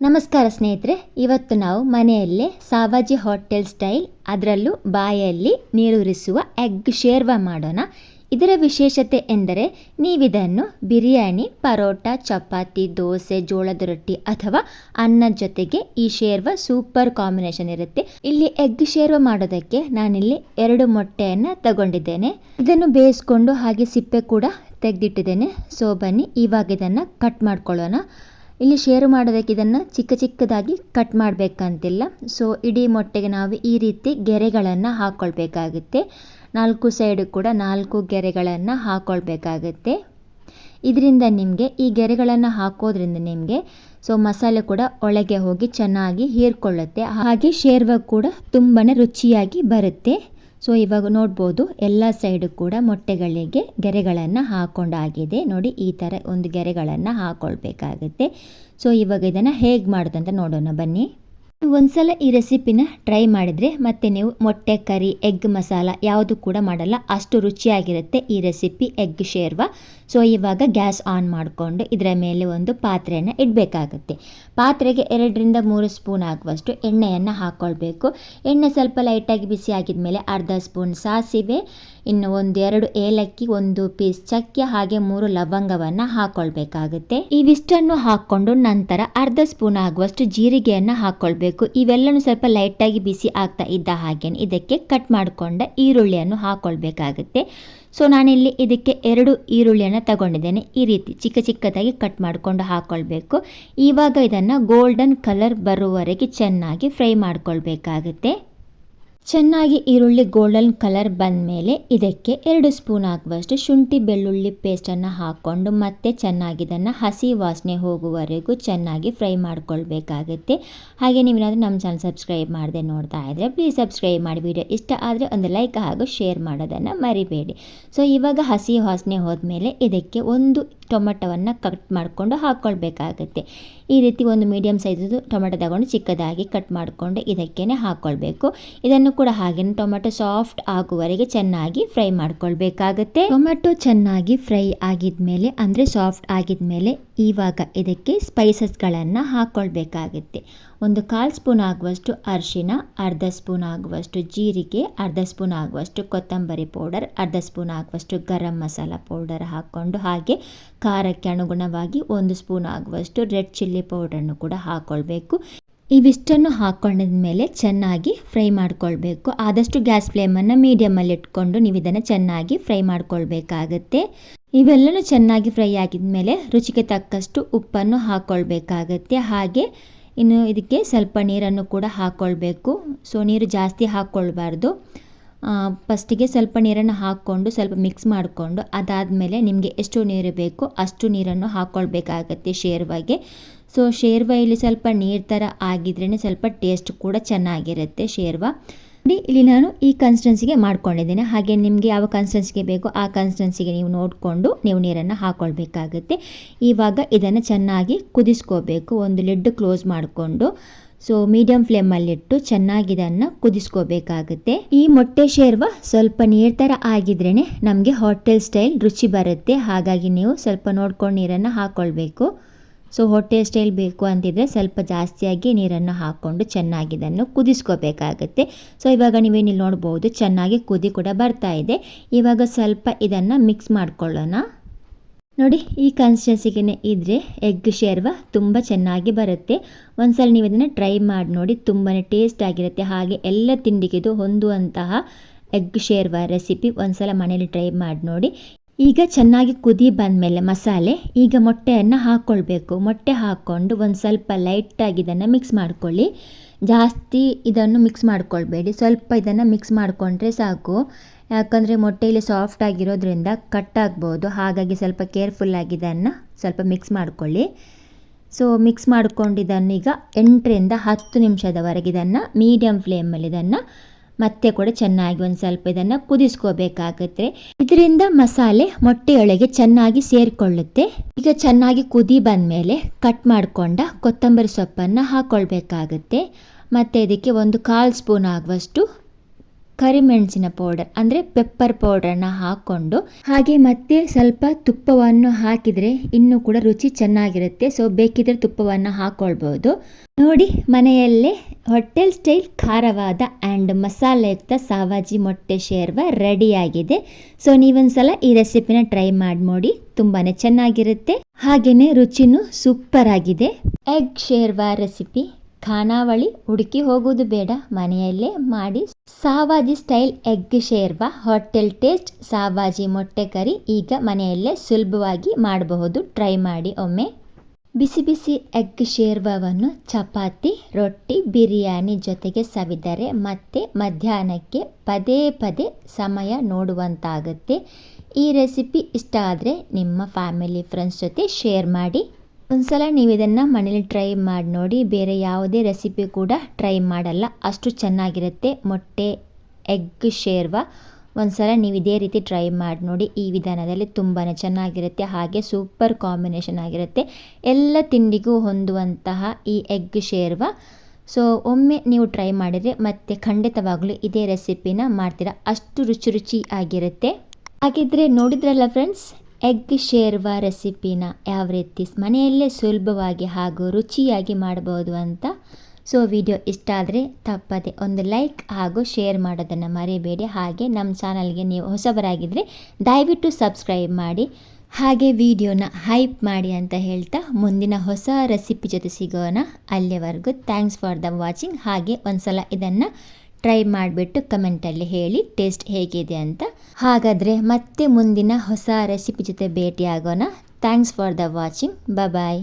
ನಮಸ್ಕಾರ ಸ್ನೇಹಿತರೆ, ಇವತ್ತು ನಾವು ಮನೆಯಲ್ಲೇ ಸಾವಾಜಿ ಹೋಟೆಲ್ ಸ್ಟೈಲ್ ಅದರಲ್ಲೂ ಬಾಯಲ್ಲಿ ನೀರುರಿಸುವ ಎಗ್ ಶೇರ್ವಾ ಮಾಡೋಣ. ಇದರ ವಿಶೇಷತೆ ಎಂದರೆ ನೀವಿದನ್ನು ಬಿರಿಯಾನಿ, ಪರೋಟ, ಚಪಾತಿ, ದೋಸೆ, ಜೋಳದ ರೊಟ್ಟಿ ಅಥವಾ ಅನ್ನದ ಜೊತೆಗೆ ಈ ಶೇರ್ವಾ ಸೂಪರ್ ಕಾಂಬಿನೇಷನ್ ಇರುತ್ತೆ. ಇಲ್ಲಿ ಎಗ್ ಶೇರ್ವಾ ಮಾಡೋದಕ್ಕೆ ನಾನಿಲ್ಲಿ 2 ಮೊಟ್ಟೆಯನ್ನು ತಗೊಂಡಿದ್ದೇನೆ. ಇದನ್ನು ಬೇಯಿಸ್ಕೊಂಡು ಹಾಗೆ ಸಿಪ್ಪೆ ಕೂಡ ತೆಗೆದಿಟ್ಟಿದ್ದೇನೆ. ಸೊ ಬನ್ನಿ ಇವಾಗ ಇದನ್ನು ಕಟ್ ಮಾಡ್ಕೊಳ್ಳೋಣ. ಇಲ್ಲಿ ಶೇರು ಮಾಡೋದಕ್ಕೆ ಇದನ್ನು ಚಿಕ್ಕ ಚಿಕ್ಕದಾಗಿ ಕಟ್ ಮಾಡಬೇಕಂತಿಲ್ಲ. ಸೊ ಇಡೀ ಮೊಟ್ಟೆಗೆ ನಾವು ಈ ರೀತಿ ಗೆರೆಗಳನ್ನು ಹಾಕ್ಕೊಳ್ಬೇಕಾಗುತ್ತೆ. 4 ಸೈಡು ಕೂಡ 4 ಗೆರೆಗಳನ್ನು ಹಾಕ್ಕೊಳ್ಬೇಕಾಗುತ್ತೆ. ಇದರಿಂದ ನಿಮಗೆ ಈ ಗೆರೆಗಳನ್ನು ಹಾಕೋದ್ರಿಂದ ನಿಮಗೆ ಮಸಾಲೆ ಕೂಡ ಒಳಗೆ ಹೋಗಿ ಚೆನ್ನಾಗಿ ಹೀರ್ಕೊಳ್ಳುತ್ತೆ. ಹಾಗೆ ಶೇರ್ವಾ ಕೂಡ ತುಂಬಾ ರುಚಿಯಾಗಿ ಬರುತ್ತೆ. ಸೊ ಇವಾಗ ನೋಡ್ಬೋದು ಎಲ್ಲ ಸೈಡು ಕೂಡ ಮೊಟ್ಟೆಗಳಿಗೆ ಗೆರೆಗಳನ್ನು ಹಾಕೊಂಡಾಗಿದೆ. ನೋಡಿ, ಈ ಥರ ಒಂದು ಗೆರೆಗಳನ್ನು ಹಾಕ್ಕೊಳ್ಬೇಕಾಗುತ್ತೆ. ಸೊ ಇವಾಗ ಇದನ್ನು ಹೇಗೆ ಮಾಡೋದಂತ ನೋಡೋಣ ಬನ್ನಿ. ಒಂದ್ಸಲ ಈ ರೆಸಿಪಿನ ಟ್ರೈ ಮಾಡಿದರೆ ಮತ್ತೆ ನೀವು ಮೊಟ್ಟೆ ಕರಿ, ಎಗ್ ಮಸಾಲ ಯಾವುದು ಕೂಡ ಮಾಡಲ್ಲ, ಅಷ್ಟು ರುಚಿಯಾಗಿರುತ್ತೆ ಈ ರೆಸಿಪಿ ಎಗ್ ಶೇರ್ವಾ. ಸೊ ಇವಾಗ ಗ್ಯಾಸ್ ಆನ್ ಮಾಡಿಕೊಂಡು ಇದರ ಮೇಲೆ ಒಂದು ಪಾತ್ರೆಯನ್ನು ಇಡಬೇಕಾಗುತ್ತೆ. ಪಾತ್ರೆಗೆ 2ರಿಂದ 3 ಸ್ಪೂನ್ ಆಗುವಷ್ಟು ಎಣ್ಣೆಯನ್ನು ಹಾಕ್ಕೊಳ್ಬೇಕು. ಎಣ್ಣೆ ಸ್ವಲ್ಪ ಲೈಟಾಗಿ ಬಿಸಿ ಆಗಿದ ಮೇಲೆ ಅರ್ಧ ಸ್ಪೂನ್ ಸಾಸಿವೆ, ಇನ್ನು 1-2 ಏಲಕ್ಕಿ, 1 ಪೀಸ್ ಚಕ್ಕೆ, ಹಾಗೆ 3 ಲವಂಗವನ್ನು ಹಾಕ್ಕೊಳ್ಬೇಕಾಗುತ್ತೆ. ಇವಿಷ್ಟನ್ನು ಹಾಕ್ಕೊಂಡು ನಂತರ ಅರ್ಧ ಸ್ಪೂನ್ ಆಗುವಷ್ಟು ಜೀರಿಗೆಯನ್ನು ಹಾಕ್ಕೊಳ್ಬೇಕು. ಇವೆಲ್ಲನೂ ಸ್ವಲ್ಪ ಲೈಟಾಗಿ ಬಿಸಿ ಆಗ್ತಾ ಇದ್ದ ಹಾಗೆ ಇದಕ್ಕೆ ಕಟ್ ಮಾಡಿಕೊಂಡ ಈರುಳ್ಳಿಯನ್ನು ಹಾಕ್ಕೊಳ್ಬೇಕಾಗುತ್ತೆ. ಸೊ ನಾನಿಲ್ಲಿ ಇದಕ್ಕೆ 2 ಈರುಳ್ಳಿಯನ್ನು ತಗೊಂಡಿದ್ದೇನೆ. ಈ ರೀತಿ ಚಿಕ್ಕ ಚಿಕ್ಕದಾಗಿ ಕಟ್ ಮಾಡಿಕೊಂಡು ಹಾಕ್ಕೊಳ್ಬೇಕು. ಇವಾಗ ಇದನ್ನು ಗೋಲ್ಡನ್ ಕಲರ್ ಬರುವವರೆಗೆ ಚೆನ್ನಾಗಿ ಫ್ರೈ ಮಾಡ್ಕೊಳ್ಬೇಕಾಗುತ್ತೆ. ಚೆನ್ನಾಗಿ ಈರುಳ್ಳಿ ಗೋಲ್ಡನ್ ಕಲರ್ ಬಂದ ಮೇಲೆ ಇದಕ್ಕೆ 2 ಸ್ಪೂನ್ ಆಗುವಷ್ಟು ಶುಂಠಿ ಬೆಳ್ಳುಳ್ಳಿ ಪೇಸ್ಟನ್ನು ಹಾಕ್ಕೊಂಡು ಮತ್ತೆ ಚೆನ್ನಾಗಿ ಇದನ್ನು ಹಸಿ ವಾಸನೆ ಹೋಗುವವರೆಗೂ ಚೆನ್ನಾಗಿ ಫ್ರೈ ಮಾಡ್ಕೊಳ್ಬೇಕಾಗುತ್ತೆ. ಹಾಗೆ ನೀವೇನಾದರೂ ನಮ್ಮ ಚಾನಲ್ ಸಬ್ಸ್ಕ್ರೈಬ್ ಮಾಡದೆ ನೋಡ್ತಾ ಇದ್ದರೆ ಪ್ಲೀಸ್ ಸಬ್ಸ್ಕ್ರೈಬ್ ಮಾಡಿ. ವಿಡಿಯೋ ಇಷ್ಟ ಆದರೆ ಒಂದು ಲೈಕ್ ಹಾಗೂ ಶೇರ್ ಮಾಡೋದನ್ನು ಮರಿಬೇಡಿ. ಸೊ ಇವಾಗ ಹಸಿ ವಾಸನೆ ಹೋದ್ಮೇಲೆ ಇದಕ್ಕೆ 1 ಟೊಮೆಟೊವನ್ನು ಕಟ್ ಮಾಡಿಕೊಂಡು ಹಾಕ್ಕೊಳ್ಬೇಕಾಗುತ್ತೆ. ಈ ರೀತಿ ಒಂದು ಮೀಡಿಯಮ್ ಸೈಜದು ಟೊಮೆಟೊ ತಗೊಂಡು ಚಿಕ್ಕದಾಗಿ ಕಟ್ ಮಾಡಿಕೊಂಡು ಇದಕ್ಕೇ ಹಾಕ್ಕೊಳ್ಬೇಕು. ಇದನ್ನು ಕೂಡ ಹಾಗೆ ಟೊಮೆಟೊ ಸಾಫ್ಟ್ ಆಗುವವರೆಗೆ ಚೆನ್ನಾಗಿ ಫ್ರೈ ಮಾಡ್ಕೊಳ್ಬೇಕಾಗುತ್ತೆ. ಟೊಮೆಟೊ ಚೆನ್ನಾಗಿ ಫ್ರೈ ಆಗಿದ್ಮೇಲೆ ಅಂದರೆ ಸಾಫ್ಟ್ ಆಗಿದ್ಮೇಲೆ ಇವಾಗ ಇದಕ್ಕೆ ಸ್ಪೈಸಸ್ಗಳನ್ನು ಹಾಕ್ಕೊಳ್ಬೇಕಾಗುತ್ತೆ. 1/4 ಸ್ಪೂನ್ ಆಗುವಷ್ಟು ಅರಿಶಿನ, ಅರ್ಧ ಸ್ಪೂನ್ ಆಗುವಷ್ಟು ಜೀರಿಗೆ, ಅರ್ಧ ಸ್ಪೂನ್ ಆಗುವಷ್ಟು ಕೊತ್ತಂಬರಿ ಪೌಡರ್, ಅರ್ಧ ಸ್ಪೂನ್ ಆಗುವಷ್ಟು ಗರಂ ಮಸಾಲ ಪೌಡರ್ ಹಾಕ್ಕೊಂಡು ಹಾಗೆ ಖಾರಕ್ಕೆ ಅನುಗುಣವಾಗಿ 1 ಸ್ಪೂನ್ ಆಗುವಷ್ಟು ರೆಡ್ ಚಿಲ್ಲಿ ಪೌಡರನ್ನು ಕೂಡ ಹಾಕ್ಕೊಳ್ಬೇಕು. ಇವಿಷ್ಟನ್ನು ಹಾಕ್ಕೊಂಡಿದ ಮೇಲೆ ಚೆನ್ನಾಗಿ ಫ್ರೈ ಮಾಡ್ಕೊಳ್ಬೇಕು. ಆದಷ್ಟು ಗ್ಯಾಸ್ ಫ್ಲೇಮನ್ನು ಮೀಡಿಯಮಲ್ಲಿ ಇಟ್ಕೊಂಡು ನೀವು ಇದನ್ನು ಚೆನ್ನಾಗಿ ಫ್ರೈ ಮಾಡ್ಕೊಳ್ಬೇಕಾಗತ್ತೆ. ಇವೆಲ್ಲನೂ ಚೆನ್ನಾಗಿ ಫ್ರೈ ಆಗಿದ ಮೇಲೆ ರುಚಿಗೆ ತಕ್ಕಷ್ಟು ಉಪ್ಪನ್ನು ಹಾಕ್ಕೊಳ್ಬೇಕಾಗತ್ತೆ. ಹಾಗೆ ಇನ್ನು ಇದಕ್ಕೆ ಸ್ವಲ್ಪ ನೀರನ್ನು ಕೂಡ ಹಾಕ್ಕೊಳ್ಬೇಕು. ಸೊ ನೀರು ಜಾಸ್ತಿ ಹಾಕ್ಕೊಳ್ಬಾರ್ದು. ಫಸ್ಟಿಗೆ ಸ್ವಲ್ಪ ನೀರನ್ನು ಹಾಕ್ಕೊಂಡು ಸ್ವಲ್ಪ ಮಿಕ್ಸ್ ಮಾಡಿಕೊಂಡು ಅದಾದಮೇಲೆ ನಿಮಗೆ ಎಷ್ಟು ನೀರು ಬೇಕೋ ಅಷ್ಟು ನೀರನ್ನು ಹಾಕ್ಕೊಳ್ಬೇಕಾಗತ್ತೆ ಶೇರ್ವಾಗೆ. ಸೊ ಶೇರ್ವಾ ಇಲ್ಲಿ ಸ್ವಲ್ಪ ನೀರು ಥರ ಆಗಿದ್ರೇ ಸ್ವಲ್ಪ ಟೇಸ್ಟ್ ಕೂಡ ಚೆನ್ನಾಗಿರುತ್ತೆ ಶೇರ್ವಾ. ಇಲ್ಲಿ ನಾನು ಈ ಕನ್ಸಿಸ್ಟೆನ್ಸಿಗೆ ಮಾಡ್ಕೊಂಡಿದ್ದೇನೆ. ಹಾಗೆ ನಿಮಗೆ ಯಾವ ಕನ್ಸಿಸ್ಟೆನ್ಸಿಗೆ ಬೇಕೋ ಆ ಕನ್ಸಿಸ್ಟೆನ್ಸಿಗೆ ನೀವು ನೋಡಿಕೊಂಡು ನೀವು ನೀರನ್ನು ಹಾಕ್ಕೊಳ್ಬೇಕಾಗುತ್ತೆ. ಇವಾಗ ಇದನ್ನು ಚೆನ್ನಾಗಿ ಕುದಿಸ್ಕೋಬೇಕು. ಒಂದು ಲಿಡ್ ಕ್ಲೋಸ್ ಮಾಡಿಕೊಂಡು ಸೊ ಮೀಡಿಯಂ ಫ್ಲೇಮಲ್ಲಿಟ್ಟು ಚೆನ್ನಾಗಿ ಇದನ್ನು ಕುದಿಸ್ಕೋಬೇಕಾಗುತ್ತೆ. ಈ ಮೊಟ್ಟೆ ಶೇರ್ವಾ ಸ್ವಲ್ಪ ನೀರು ಥರ ಆಗಿದ್ರೇ ನಮಗೆ ಹೋಟೆಲ್ ಸ್ಟೈಲ್ ರುಚಿ ಬರುತ್ತೆ. ಹಾಗಾಗಿ ನೀವು ಸ್ವಲ್ಪ ನೋಡ್ಕೊಂಡು ನೀರನ್ನು ಹಾಕ್ಕೊಳ್ಬೇಕು. ಸೊ ಹೋಟೆಲ್ ಸ್ಟೈಲ್ ಬೇಕು ಅಂತಿದ್ರೆ ಸ್ವಲ್ಪ ಜಾಸ್ತಿಯಾಗಿ ನೀರನ್ನು ಹಾಕ್ಕೊಂಡು ಚೆನ್ನಾಗಿ ಇದನ್ನು ಕುದಿಸ್ಕೋಬೇಕಾಗುತ್ತೆ. ಸೊ ಇವಾಗ ನೀವೇನಿಲ್ಲಿ ನೋಡ್ಬೋದು ಚೆನ್ನಾಗಿ ಕುದಿ ಕೂಡ ಬರ್ತಾ ಇದೆ. ಇವಾಗ ಸ್ವಲ್ಪ ಇದನ್ನು ಮಿಕ್ಸ್ ಮಾಡ್ಕೊಳ್ಳೋಣ. ನೋಡಿ, ಈ ಕನ್ಸಿಸ್ಟೆನ್ಸಿಗೆ ಇದ್ದರೆ ಎಗ್ ಶೇರ್ವಾ ತುಂಬ ಚೆನ್ನಾಗಿ ಬರುತ್ತೆ. ಒಂದ್ಸಲ ನೀವು ಇದನ್ನು ಟ್ರೈ ಮಾಡಿ ನೋಡಿ, ತುಂಬಾ ಟೇಸ್ಟ್ ಆಗಿರುತ್ತೆ. ಹಾಗೆ ಎಲ್ಲ ತಿಂಡಿಗೆದು ಹೊಂದುವಂತಹ ಎಗ್ ಶೇರ್ವಾ ರೆಸಿಪಿ ಒಂದ್ಸಲ ಮನೇಲಿ ಟ್ರೈ ಮಾಡಿ ನೋಡಿ. ಈಗ ಚೆನ್ನಾಗಿ ಕುದಿ ಬಂದಮೇಲೆ ಮಸಾಲೆ, ಈಗ ಮೊಟ್ಟೆಯನ್ನು ಹಾಕ್ಕೊಳ್ಬೇಕು. ಮೊಟ್ಟೆ ಹಾಕ್ಕೊಂಡು ಒಂದು ಸ್ವಲ್ಪ ಲೈಟಾಗಿ ಇದನ್ನು ಮಿಕ್ಸ್ ಮಾಡ್ಕೊಳ್ಳಿ. ಜಾಸ್ತಿ ಇದನ್ನು ಮಿಕ್ಸ್ ಮಾಡ್ಕೊಳ್ಬೇಡಿ, ಸ್ವಲ್ಪ ಇದನ್ನು ಮಿಕ್ಸ್ ಮಾಡಿಕೊಂಡ್ರೆ ಸಾಕು. ಯಾಕಂದರೆ ಮೊಟ್ಟೆಯಲ್ಲಿ ಸಾಫ್ಟ್ ಆಗಿರೋದ್ರಿಂದ ಕಟ್ ಆಗ್ಬೋದು. ಹಾಗಾಗಿ ಸ್ವಲ್ಪ ಕೇರ್ಫುಲ್ಲಾಗಿ ಇದನ್ನು ಸ್ವಲ್ಪ ಮಿಕ್ಸ್ ಮಾಡ್ಕೊಳ್ಳಿ. ಸೊ ಮಿಕ್ಸ್ ಮಾಡ್ಕೊಂಡಿದ್ದನ್ನು ಈಗ 8ರಿಂದ 10 ನಿಮಿಷದವರೆಗೆ ಇದನ್ನು ಮೀಡಿಯಮ್ ಫ್ಲೇಮಲ್ಲಿ ಇದನ್ನು ಮತ್ತೆ ಕೂಡ ಚೆನ್ನಾಗಿ ಒಂದು ಸ್ವಲ್ಪ ಇದನ್ನು ಕುದಿಸ್ಕೋಬೇಕಾಗುತ್ತೆ. ಇದರಿಂದ ಮಸಾಲೆ ಮೊಟ್ಟೆಯೊಳಗೆ ಚೆನ್ನಾಗಿ ಸೇರಿಕೊಳ್ಳುತ್ತೆ. ಈಗ ಚೆನ್ನಾಗಿ ಕುದಿ ಬಂದಮೇಲೆ ಕಟ್ ಮಾಡಿಕೊಂಡ ಕೊತ್ತಂಬರಿ ಸೊಪ್ಪನ್ನು ಹಾಕ್ಕೊಳ್ಬೇಕಾಗುತ್ತೆ. ಮತ್ತು ಇದಕ್ಕೆ 1/4 ಸ್ಪೂನ್ ಆಗುವಷ್ಟು ಕರಿಮೆಣಸಿನ ಪೌಡರ್ ಅಂದರೆ ಪೆಪ್ಪರ್ ಪೌಡರ್ನ ಹಾಕ್ಕೊಂಡು ಹಾಗೆ ಮತ್ತೆ ಸ್ವಲ್ಪ ತುಪ್ಪವನ್ನು ಹಾಕಿದರೆ ಇನ್ನೂ ಕೂಡ ರುಚಿ ಚೆನ್ನಾಗಿರುತ್ತೆ. ಸೊ ಬೇಕಿದ್ರೆ ತುಪ್ಪವನ್ನು ಹಾಕ್ಕೊಳ್ಬೋದು. ನೋಡಿ, ಮನೆಯಲ್ಲೇ ಹೋಟೆಲ್ ಸ್ಟೈಲ್ ಖಾರವಾದ ಆ್ಯಂಡ್ ಮಸಾಲೆಯುಕ್ತ ಸಾವಾಜಿ ಮೊಟ್ಟೆ ಶೇರ್ವ ರೆಡಿಯಾಗಿದೆ. ಸೊ ನೀವೊಂದ್ಸಲ ಈ ರೆಸಿಪಿನ ಟ್ರೈ ಮಾಡಿ ನೋಡಿ, ತುಂಬಾ ಚೆನ್ನಾಗಿರುತ್ತೆ, ಹಾಗೆಯೇ ರುಚಿನೂ ಸೂಪರ್ ಆಗಿದೆ. ಎಗ್ ಶೇರ್ವಾ ರೆಸಿಪಿ ಖಾನಾವಳಿ ಹುಡುಕಿ ಹೋಗೋದು ಬೇಡ, ಮನೆಯಲ್ಲೇ ಮಾಡಿ. ಸಾವಾಜಿ ಸ್ಟೈಲ್ ಎಗ್ ಶೇರ್ವಾ ಹೋಟೆಲ್ ಟೇಸ್ಟ್ ಸಾವಾಜಿ ಮೊಟ್ಟೆ ಕರಿ ಈಗ ಮನೆಯಲ್ಲೇ ಸುಲಭವಾಗಿ ಮಾಡಬಹುದು. ಟ್ರೈ ಮಾಡಿ ಒಮ್ಮೆ. ಬಿಸಿ ಬಿಸಿ ಎಗ್ ಶೇರ್ವಾವನ್ನು ಚಪಾತಿ, ರೊಟ್ಟಿ, ಬಿರಿಯಾನಿ ಜೊತೆಗೆ ಸವಿದರೆ ಮತ್ತೆ ಮಧ್ಯಾಹ್ನಕ್ಕೆ ಪದೇ ಪದೇ ಸಮಯ ನೋಡುವಂತಾಗುತ್ತೆ. ಈ ರೆಸಿಪಿ ಇಷ್ಟ ಆದರೆ ನಿಮ್ಮ ಫ್ಯಾಮಿಲಿ ಫ್ರೆಂಡ್ಸ್ ಜೊತೆ ಶೇರ್ ಮಾಡಿ. ಒಂದ್ಸಲ ನೀವು ಇದನ್ನು ಮನೇಲಿ ಟ್ರೈ ಮಾಡಿ ನೋಡಿ. ಬೇರೆ ಯಾವುದೇ ರೆಸಿಪಿ ಕೂಡ ಟ್ರೈ ಮಾಡಲ್ಲ, ಅಷ್ಟು ಚೆನ್ನಾಗಿರುತ್ತೆ ಮೊಟ್ಟೆ ಎಗ್ ಶೇರ್ವಾ. ಒಂದ್ಸಲ ನೀವು ಇದೇ ರೀತಿ ಟ್ರೈ ಮಾಡಿ ನೋಡಿ. ಈ ವಿಧಾನದಲ್ಲಿ ತುಂಬಾ ಚೆನ್ನಾಗಿರುತ್ತೆ, ಹಾಗೆ ಸೂಪರ್ ಕಾಂಬಿನೇಷನ್ ಆಗಿರುತ್ತೆ. ಎಲ್ಲ ತಿಂಡಿಗೂ ಹೊಂದುವಂತಹ ಈ ಎಗ್ ಶೇರ್ವಾ. ಸೊ ಒಮ್ಮೆ ನೀವು ಟ್ರೈ ಮಾಡಿದರೆ ಮತ್ತೆ ಖಂಡಿತವಾಗಲೂ ಇದೇ ರೆಸಿಪಿನ ಮಾಡ್ತೀರಾ, ಅಷ್ಟು ರುಚಿ ಆಗಿರುತ್ತೆ. ಹಾಗಿದ್ರೆ ನೋಡಿದ್ರಲ್ಲ ಫ್ರೆಂಡ್ಸ್, ಎಗ್ ಶೇರ್ವಾ ರೆಸಿಪಿನ ಯಾವ ರೀತಿ ಮನೆಯಲ್ಲೇ ಸುಲಭವಾಗಿ ಹಾಗೂ ರುಚಿಯಾಗಿ ಮಾಡಬಹುದು ಅಂತ. ಸೊ ವಿಡಿಯೋ ಇಷ್ಟ ಆದರೆ ತಪ್ಪದೆ ಒಂದು ಲೈಕ್ ಹಾಗೂ ಶೇರ್ ಮಾಡೋದನ್ನು ಮರಿಬೇಡಿ. ಹಾಗೆ ನಮ್ಮ ಚಾನಲ್ಗೆ ನೀವು ಹೊಸಬರಾಗಿದ್ದರೆ ದಯವಿಟ್ಟು ಸಬ್ಸ್ಕ್ರೈಬ್ ಮಾಡಿ, ಹಾಗೆ ವಿಡಿಯೋನ ಹೈಪ್ ಮಾಡಿ ಅಂತ ಹೇಳ್ತಾ ಮುಂದಿನ ಹೊಸ ರೆಸಿಪಿ ಜೊತೆ ಸಿಗೋಣ. ಅಲ್ಲಿವರೆಗೂ ಥ್ಯಾಂಕ್ಸ್ ಫಾರ್ ದ ವಾಚಿಂಗ್. ಹಾಗೆ ಒಂದ್ಸಲ ಇದನ್ನು ಟ್ರೈ ಮಾಡಿಬಿಟ್ಟು ಕಮೆಂಟಲ್ಲಿ ಹೇಳಿ ಟೇಸ್ಟ್ ಹೇಗಿದೆ ಅಂತ. ಹಾಗಾದರೆ ಮತ್ತೆ ಮುಂದಿನ ಹೊಸ ರೆಸಿಪಿ ಜೊತೆ ಭೇಟಿಯಾಗೋಣ. Thanks for the watching. Bye.